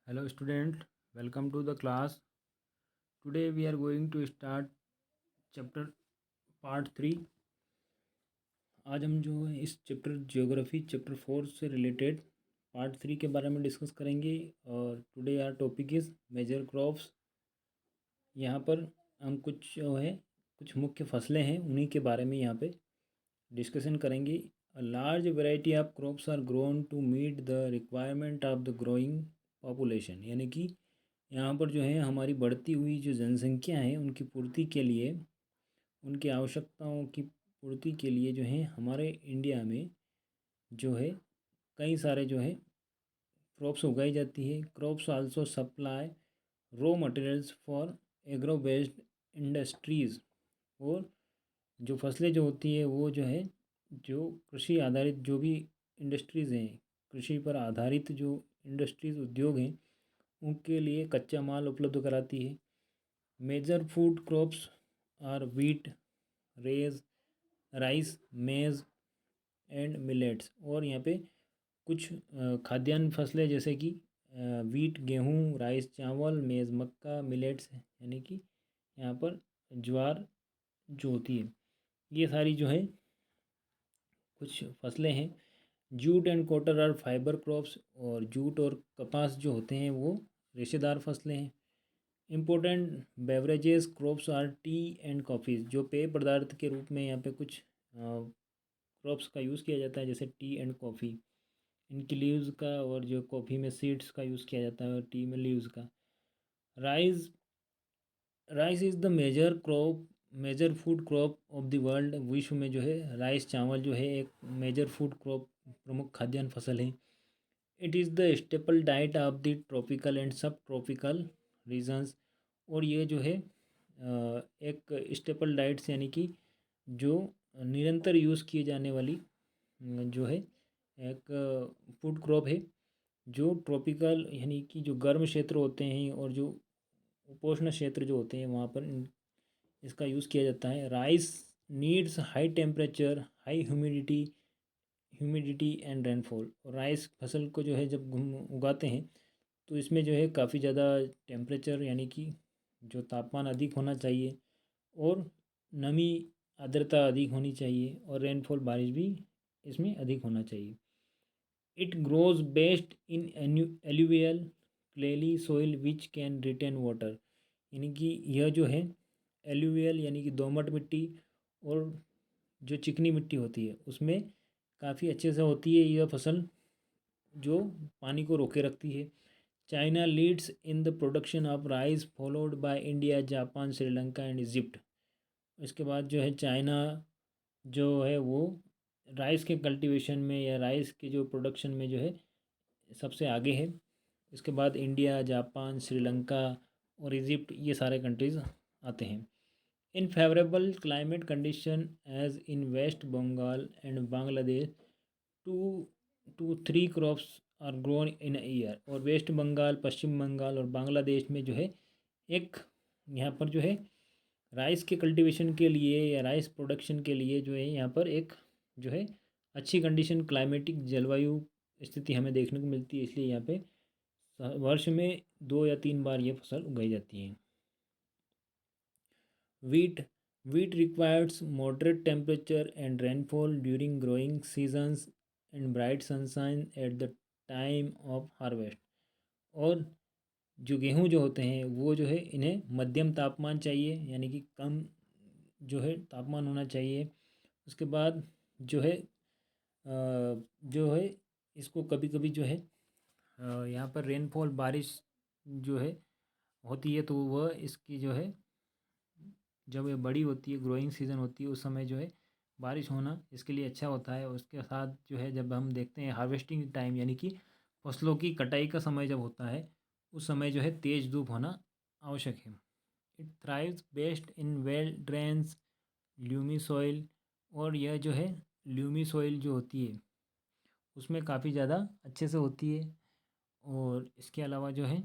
Hello student, welcome to the class. Today we are going to start chapter part 3. आज हम जो है इस चैप्टर ज्योग्राफी चैप्टर 4 से रिलेटेड पार्ट 3 के बारे में डिस्कस करेंगे। और today our topic is major crops. यहाँ पर हम कुछ जो है कुछ मुख्य फसलें हैं उन्हीं के बारे में यहाँ पे डिस्कशन करेंगे। A large variety of crops are grown to meet the requirement of the growing population, यानी कि यहाँ पर जो है हमारी बढ़ती हुई जो जनसंख्या है उनकी पूर्ति के लिए, उनकी आवश्यकताओं की पूर्ति के लिए जो है हमारे इंडिया में जो है कई सारे जो है क्रॉप्स उगाई जाती है। Crops also supply raw materials for agro based industries. और जो फसलें जो होती है वो जो है जो कृषि आधारित जो भी इंडस्ट्रीज़ हैं, कृषि पर आधारित जो इंडस्ट्रीज़ उद्योग हैं उनके लिए कच्चा माल उपलब्ध कराती है। Major food crops are wheat, रेज, राइस, मेज एंड मिलेट्स। और यहाँ पे कुछ खाद्यान्न फसलें जैसे कि वीट गेहूँ, राइस चावल, मेज़ मक्का, मिलेट्स यानी कि यहाँ पर ज्वार जो होती है, ये सारी जो है कुछ फसलें हैं। Jute and cotton are fibre crops. और जूट और कपास जो होते हैं वो रेशेदार फसलें हैं। Important beverages crops are tea and coffees. जो पेय पदार्थ के रूप में यहाँ पे कुछ क्रॉप्स का यूज़ किया जाता है, जैसे टी एंड कॉफ़ी, इनकी लीव्स का, और जो कॉफ़ी में सीड्स का यूज़ किया जाता है और टी में लीव्स का। Rice rice is the major food crop of the world. विश्व में जो है राइस चावल जो है एक मेजर फूड क्रॉप, प्रमुख खाद्यान्न फसल है। It is the staple diet of the tropical and सब ट्रॉपिकल रीजन्स। और ये जो है एक स्टेपल डाइट्स यानी कि जो निरंतर यूज़ किए जाने वाली जो है एक फूड क्रॉप है, जो ट्रॉपिकल यानी कि जो गर्म क्षेत्र होते हैं और जो उपोष्ण क्षेत्र जो होते हैं वहाँ पर इसका यूज़ किया जाता है। Rice needs high temperature, high humidity and rainfall. और राइस फसल को जो है जब हम उगाते हैं तो इसमें जो है काफ़ी ज़्यादा टेम्परेचर यानी कि जो तापमान अधिक होना चाहिए, और नमी आर्द्रता अधिक होनी चाहिए, और रेनफॉल बारिश भी इसमें अधिक होना चाहिए। It grows best in alluvial clayey soil which can retain water. यानी कि यह जो है एल्यूवियल यानी कि दोमट मिट्टी और जो चिकनी मिट्टी होती है उसमें काफ़ी अच्छे से होती है यह फसल, जो पानी को रोके रखती है। China leads in the production of rice followed by India, Japan, Sri Lanka and Egypt. इसके बाद जो है चाइना जो है वो राइस के कल्टीवेशन में या राइस के जो प्रोडक्शन में जो है सबसे आगे है। इसके बाद इंडिया, जापान, श्रीलंका और इजिप्ट, ये सारे कंट्रीज़ आते हैं। In favourable climate condition as in West Bengal and Bangladesh, two to three crops are grown in year. और वेस्ट बंगाल, पश्चिम बंगाल और बांग्लादेश में जो है एक यहाँ पर जो है राइस के कल्टीवेशन के लिए या राइस प्रोडक्शन के लिए जो है यहाँ पर एक जो है अच्छी कंडीशन क्लाइमेटिक जलवायु स्थिति हमें देखने को मिलती है। इसलिए यहाँ पे वर्ष में 2 या 3 बार ये फसल उगाई जाती है। Wheat wheat requires moderate temperature and rainfall during growing seasons and bright sunshine at the time of harvest. और जो गेहूँ जो होते हैं वो जो है इन्हें मध्यम तापमान चाहिए, यानी कि कम जो है तापमान होना चाहिए। उसके बाद जो है जो है इसको कभी कभी जो है यहाँ पर रेनफॉल बारिश जो है होती है, तो वह इसकी जो है जब ये बड़ी होती है, ग्रोइंग सीज़न होती है, उस समय जो है बारिश होना इसके लिए अच्छा होता है। उसके साथ जो है जब हम देखते हैं हार्वेस्टिंग टाइम यानी कि फसलों की कटाई का समय जब होता है, उस समय जो है तेज़ धूप होना आवश्यक है। It thrives best in well drains loamy soil. और यह जो है ल्यूमी सॉइल जो होती है उसमें काफ़ी ज़्यादा अच्छे से होती है। और इसके अलावा जो है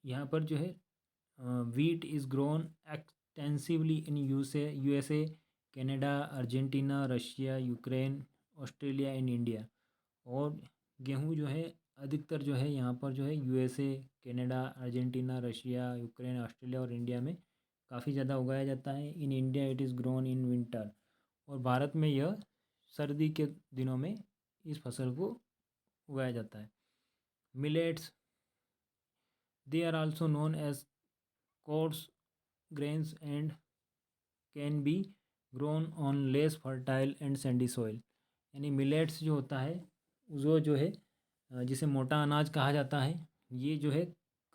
यहाँ पर जो है wheat is grown extensively in USA, Canada, Argentina, Russia, Ukraine, Australia and India. और गेहूँ जो है अधिकतर जो है यहाँ पर जो है USA, Canada, Argentina, Russia, Ukraine, Australia और इंडिया में काफ़ी ज़्यादा उगाया जाता है। In India it is grown in winter. और भारत में यह सर्दी के दिनों में इस फसल को उगाया जाता है। Millets, they are also known as coarse grains and can be grown on less fertile and sandy soil. यानी मिलेट्स जो होता है वो जो है जिसे मोटा अनाज कहा जाता है, ये जो है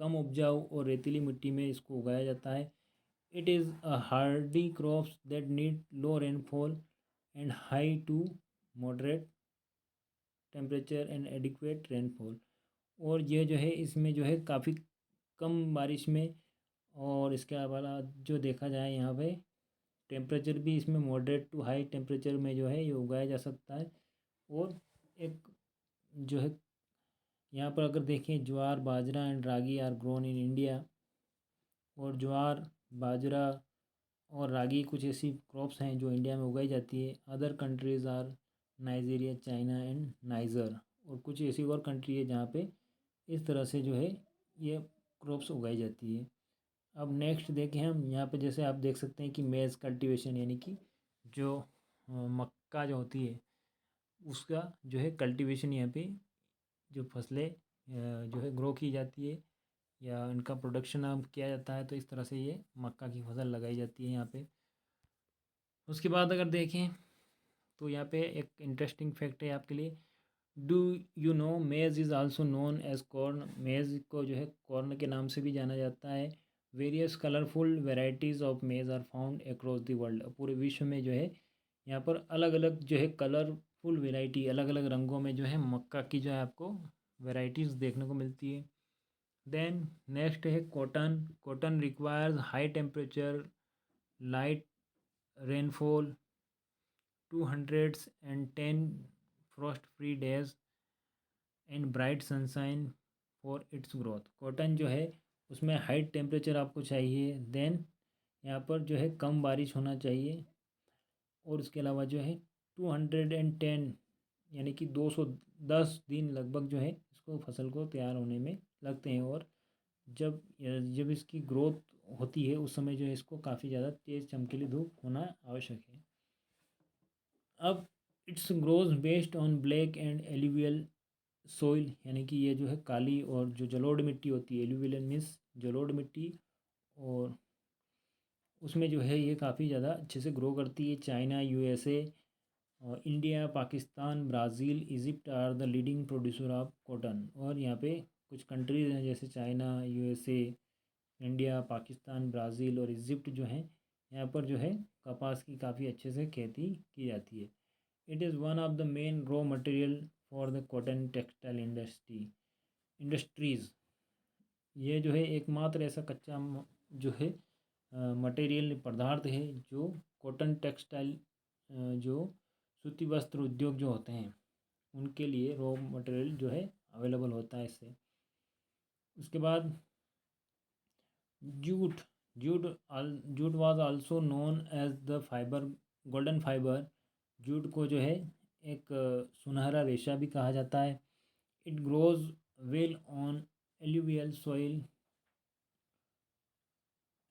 कम उपजाऊ और रेतीली मिट्टी में इसको उगाया जाता है। It is a hardy crops that need low rainfall and high to moderate temperature and adequate rainfall. और ये जो है इसमें जो है काफ़ी कम बारिश में, और इसके अलावा जो देखा जाए यहाँ पे टेम्परेचर भी इसमें मॉडरेट टू हाई टेम्परेचर में जो है ये उगाया जा सकता है। और एक जो है यहाँ पर अगर देखें jowar, bajra and ragi are grown in India. और ज्वार, बाजरा और रागी कुछ ऐसी क्रॉप्स हैं जो इंडिया में उगाई जाती है। Other countries are Nigeria, China and Niger. और कुछ ऐसी और कंट्री है जहाँ पे इस तरह से जो है ये क्रॉप्स उगाई जाती है। अब नेक्स्ट देखें हम यहाँ पे, जैसे आप देख सकते हैं कि मेज़ कल्टीवेशन यानी कि जो मक्का जो होती है उसका जो है कल्टीवेशन, यहाँ पे जो फसलें जो है ग्रो की जाती है या इनका प्रोडक्शन अब किया जाता है, तो इस तरह से ये मक्का की फसल लगाई जाती है यहाँ पे। उसके बाद अगर देखें तो यहाँ पे एक इंटरेस्टिंग फैक्ट है आपके लिए। Do you know maize is also known as corn. Maize को जो है कॉर्न के नाम से भी जाना जाता है। Various colourful varieties of maize are found across the world. पूरे विश्व में जो है यहाँ पर अलग अलग जो है कलरफुल वेराइटी, अलग अलग रंगों में जो है मक्का की जो है आपको वेराइटीज़ देखने को मिलती है। देन नेक्स्ट है cotton. Cotton requires high temperature, light rainfall, 210 Frost free days and bright sunshine for its growth. Cotton जो है उसमें हाई टेम्परेचर आपको चाहिए, देन यहाँ पर जो है कम बारिश होना चाहिए, और उसके अलावा जो है 210 यानी कि 210 दिन लगभग जो है इसको फसल को तैयार होने में लगते हैं। और जब जब इसकी ग्रोथ होती है उस समय जो है इसको काफ़ी ज़्यादा तेज़ चमकीली धूप होना आवश्यक है। अब it's grows based on black and alluvial soil, यानी कि ये जो है काली और जो जलोढ़ मिट्टी होती है, एल्यूवियल मीन्स जलोढ़ मिट्टी, और उसमें जो है ये काफ़ी ज़्यादा अच्छे से ग्रो करती है। चाइना, यूएसए और India, Pakistan, Brazil, Egypt are the leading producer of cotton. और यहाँ पे कुछ कंट्रीज़ हैं जैसे China, USA, India, Pakistan, Brazil और इजिप्ट जो हैं, यहाँ पर जो है कपास की काफ़ी अच्छे से खेती की जाती है। It is one of the main raw material for the cotton textile industries. ये जो है एकमात्र ऐसा कच्चा जो है मटेरियल पदार्थ है जो कॉटन टेक्सटाइल जो सूती वस्त्र उद्योग जो होते हैं उनके लिए रॉ मटेरियल जो है अवेलेबल होता है इससे। उसके बाद jute. Jute was also known as the fibre, golden fibre. Jute को जो है एक सुनहरा रेशा भी कहा जाता है। It grows well on alluvial soil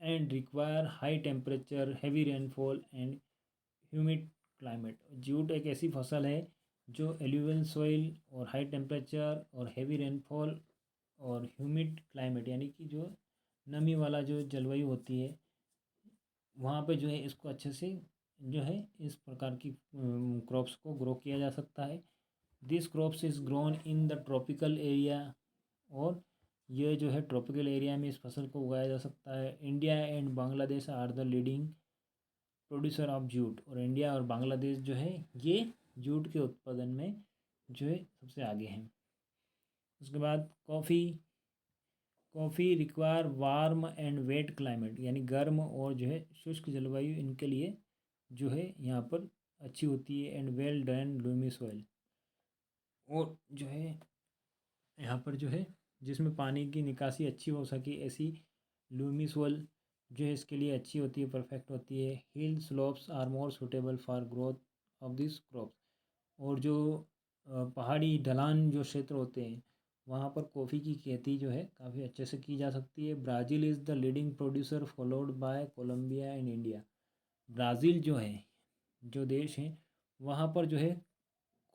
and require high temperature, heavy rainfall and humid climate. Jute एक ऐसी फसल है जो एल्यूवियल सॉइल और हाई टेम्परेचर और हैवी रेनफॉल और ह्यूमिड क्लाइमेट यानी कि जो नमी वाला जो जलवायु होती है वहाँ पे जो है इसको अच्छे से जो है इस प्रकार की क्रॉप्स को ग्रो किया जा सकता है। This crops is grown in the tropical area. और ये जो है ट्रॉपिकल एरिया में इस फसल को उगाया जा सकता है। India and Bangladesh are the leading producer of jute. और इंडिया और बांग्लादेश जो है ये जूट के उत्पादन में जो है सबसे आगे हैं। उसके बाद coffee require warm and wet climate, यानी गर्म और जो है शुष्क जलवायु इनके लिए जो है यहाँ पर अच्छी होती है। And well drain Lumi soil, और जो है यहाँ पर जो है जिसमें पानी की निकासी अच्छी हो सके ऐसी लूमी सॉइल जो है इसके लिए अच्छी होती है, परफेक्ट होती है। Hill slopes are more suitable for growth of this crops. और जो पहाड़ी ढलान जो क्षेत्र होते हैं वहाँ पर कॉफ़ी की खेती जो है काफ़ी अच्छे से की जा सकती है। Brazil is the leading producer followed by Colombia and India. Brazil जो है, जो देश है, वहाँ पर जो है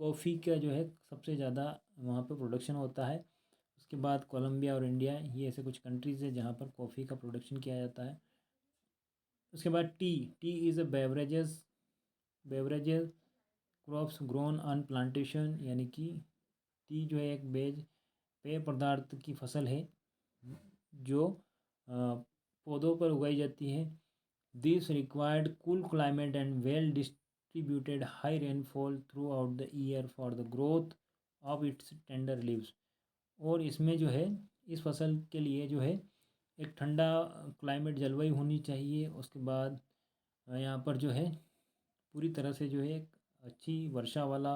कॉफ़ी का जो है सबसे ज़्यादा वहाँ पर प्रोडक्शन होता है। उसके बाद कोलंबिया और इंडिया, ये ऐसे कुछ कंट्रीज़ है जहाँ पर कॉफ़ी का प्रोडक्शन किया जाता है। उसके बाद T is a beverages crops grown on plantation, यानी कि टी जो है एक पेय पदार्थ की फसल है जो पौधों पर उगाई जाती है। This required cool climate and well distributed high rainfall through out the year for the growth of its tender leaves. और इसमें जो है इस फसल के लिए जो है एक ठंडा क्लाइमेट जलवायु होनी चाहिए। उसके बाद यहाँ पर जो है पूरी तरह से जो है एक अच्छी वर्षा वाला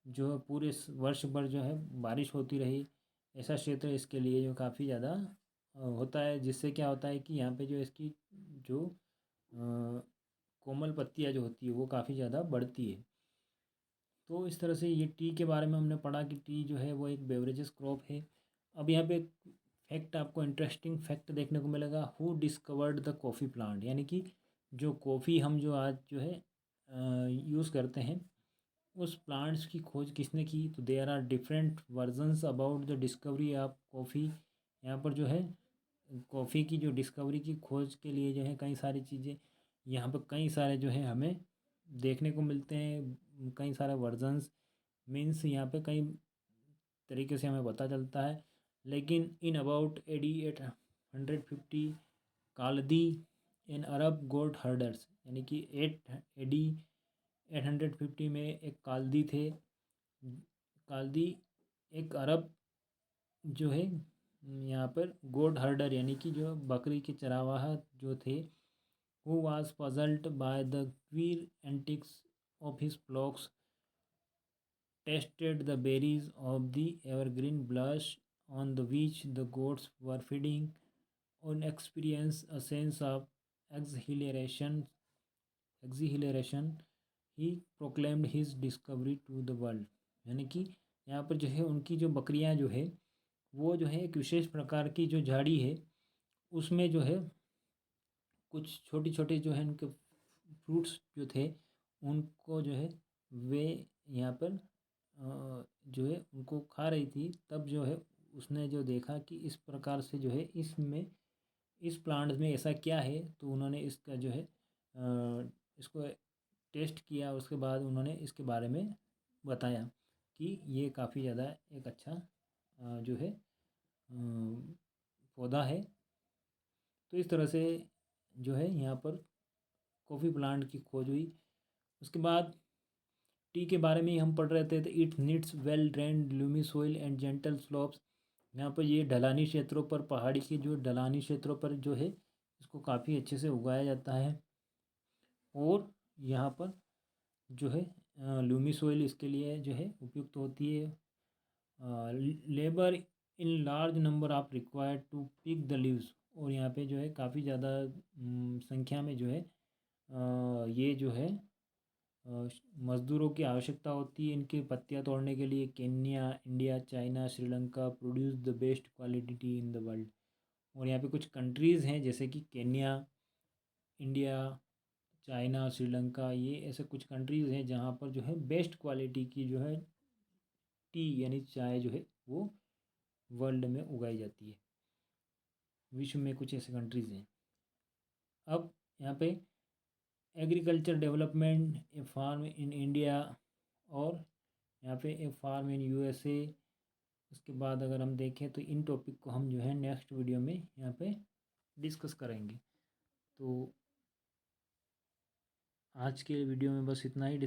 जो है पूरे वर्ष भर जो है बारिश होती रही, ऐसा क्षेत्र इसके लिए जो काफ़ी ज़्यादा होता है। जिससे क्या होता है कि यहाँ पे जो इसकी जो कोमल पत्तियाँ जो होती है वो काफ़ी ज़्यादा बढ़ती है। तो इस तरह से ये टी के बारे में हमने पढ़ा कि टी जो है वो एक बेवरेजेस क्रॉप है। अब यहाँ पे फैक्ट, आपको इंटरेस्टिंग फैक्ट देखने को मिलेगा। Who discovered the coffee plant, यानी कि जो कॉफ़ी हम जो आज जो है यूज़ करते हैं, उस प्लांट्स की खोज किसने की। तो there are different versions about the discovery of coffee. यहाँ पर जो है कॉफ़ी की जो डिस्कवरी की खोज के लिए जो है कई सारी चीज़ें यहाँ पर कई सारे जो है हमें देखने को मिलते हैं। कई सारे वर्जन्स मीन्स यहाँ पे कई तरीके से हमें पता चलता है। लेकिन in about AD 850 Kaldi in Arab goat herders, यानी कि 8 AD 850 में एक कालदी थे। कालदी एक अरब जो है यहाँ पर गोट हर्डर, यानी कि जो बकरी के चरावाह जो थे, who was puzzled by the queer antics of his flocks, tasted the berries of the evergreen bush on the which the goats were feeding, and experienced a sense of exhilaration. exhilaration. He proclaimed his discovery to the world। यानी कि यहाँ पर जो है उनकी जो बकरियाँ जो है वो जो है एक विशेष प्रकार की जो झाड़ी है उसमें जो है कुछ छोटी छोटी जो है उनके फ्रूट्स जो थे उनको जो है वे यहाँ पर जो है उनको खा रही थी। तब जो है उसने जो देखा कि इस प्रकार से जो है इसमें इस प्लांट में ऐसा क्या है, तो उन्होंने इसका जो है इसको टेस्ट किया। उसके बाद उन्होंने इसके बारे में बताया कि ये काफ़ी ज़्यादा एक अच्छा जो है पौधा है। तो इस तरह से जो है यहाँ पर कॉफ़ी प्लांट की खोज हुई। उसके बाद टी के बारे में ही हम पढ़ रहे थे। तो it needs well drained Lumi soil and gentle slopes. यहाँ पर ये ढलानी क्षेत्रों पर, पहाड़ी के जो ढलानी क्षेत्रों पर जो है इसको काफ़ी अच्छे से उगाया जाता है। और यहाँ पर जो है लूमी सोइल इसके लिए जो है उपयुक्त होती है। Labour in large number of required to pick the leaves. और यहाँ पे जो है काफ़ी ज़्यादा संख्या में जो है ये जो है मज़दूरों की आवश्यकता होती है इनकी पत्तियाँ तोड़ने के लिए। Kenya, India, China, Sri Lanka produce the best quality T in the world. और यहाँ पे कुछ कंट्रीज़ हैं जैसे कि केन्या, इंडिया, चाइना, श्रीलंका, ये ऐसे कुछ कंट्रीज़ हैं जहाँ पर जो है बेस्ट क्वालिटी की जो है टी यानी चाय जो है वो वर्ल्ड में उगाई जाती है। विश्व में कुछ ऐसे कंट्रीज़ हैं। अब यहाँ पे agriculture development, a farm in India, और यहाँ पे ए फार्म इन USA। उसके बाद अगर हम देखें तो इन टॉपिक को हम जो है नेक्स्ट वीडियो में यहाँ पे डिस्कस करेंगे। तो आज के वीडियो में बस इतना ही